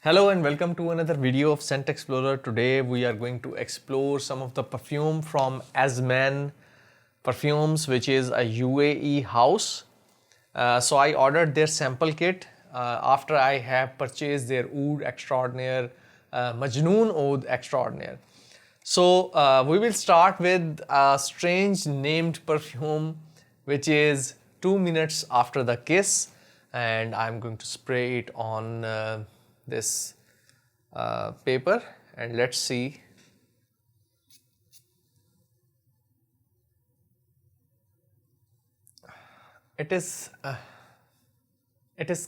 Hello and welcome to another video of Scent Explorer. Today we are going to explore some of the perfume from Azman Perfumes, which is a UAE house. So I ordered their sample kit after I have purchased their Oud Extraordinaire, Majnoon Oud Extraordinaire. So we will start with a strange named perfume, which is 2 minutes after the kiss, and I'm going to spray it on this paper, and let's see. It is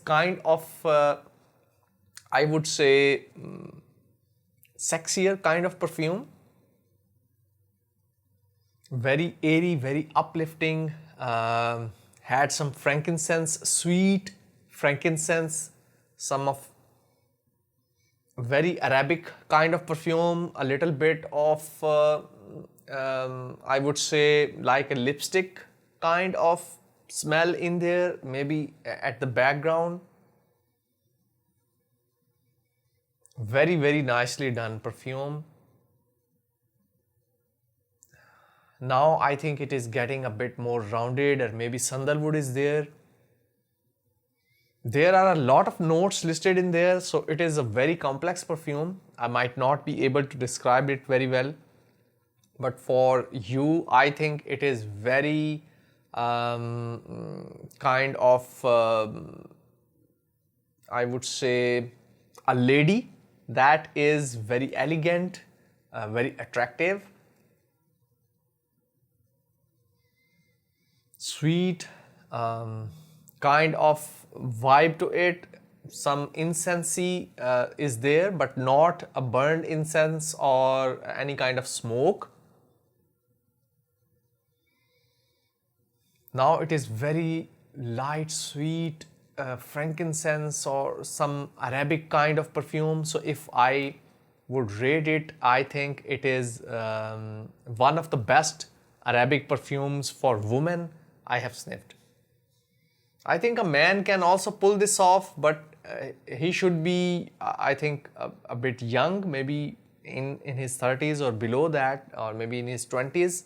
kind of I would say sexier kind of perfume, very airy, very uplifting, had some frankincense, sweet frankincense, some of very Arabic kind of perfume, a little bit of I would say like a lipstick kind of smell in there, maybe at the background. Very, very nicely done perfume. Now I think it is getting a bit more rounded, or maybe sandalwood is there. There are a lot of notes listed in there, so it is a very complex perfume. I might not be able to describe it very well, but for you, I think it is very kind of, I would say, a lady that is very elegant, very attractive, sweet, kind of vibe to it. Some incensey is there, but not a burned incense or any kind of smoke. Now it is very light, sweet, frankincense or some Arabic kind of perfume. So if I would rate it, I think it is one of the best Arabic perfumes for women I have sniffed. I think a man can also pull this off, but he should be, I think, a bit young, maybe in his 30s or below that, or maybe in his 20s.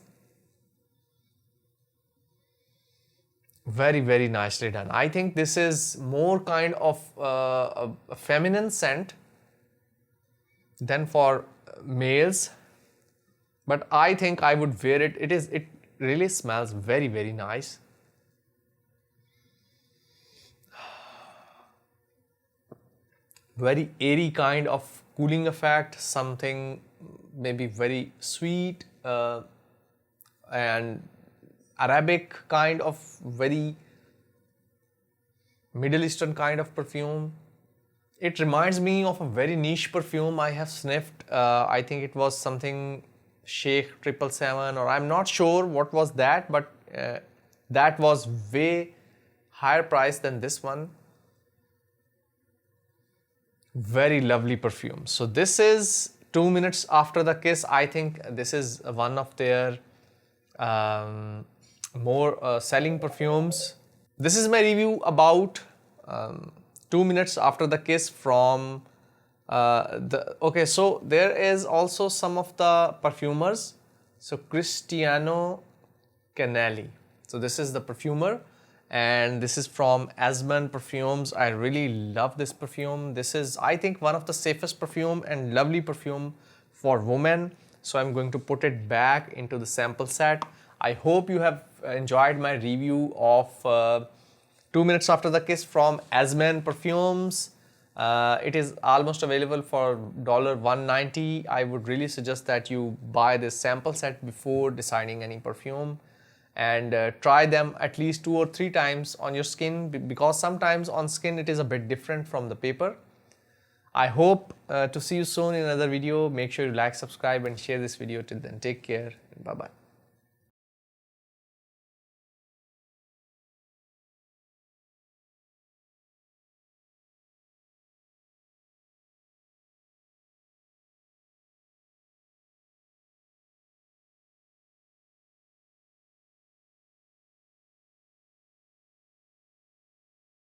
Very, very nicely done. I think this is more kind of a feminine scent than for males, but I think I would wear it. It really smells very, very nice. Very airy kind of cooling effect, something maybe very sweet and Arabic kind of very Middle Eastern kind of perfume. It reminds me of a very niche perfume I have sniffed. I think it was something Sheikh 777, or I'm not sure what was that, but that was way higher price than this one. Very lovely perfume. So this is 2 minutes after the kiss. I think this is one of their more selling perfumes. This is my review about 2 minutes after the kiss from okay, so there is also some of the perfumers. So Cristiano Canelli. So this is the perfumer, and this is from Azman Perfumes. I really love this perfume. This is, I think, one of the safest perfume and lovely perfume for women. So I'm going to put it back into the sample set. I hope you have enjoyed my review of 2 minutes after the kiss from Azman Perfumes. It is almost available for $190. I would really suggest that you buy this sample set before deciding any perfume, and try them at least 2 or 3 times on your skin, because sometimes on skin it is a bit different from the paper. I hope to see you soon in another video. Make sure you like, subscribe and share this video. Till then, take care. Bye bye.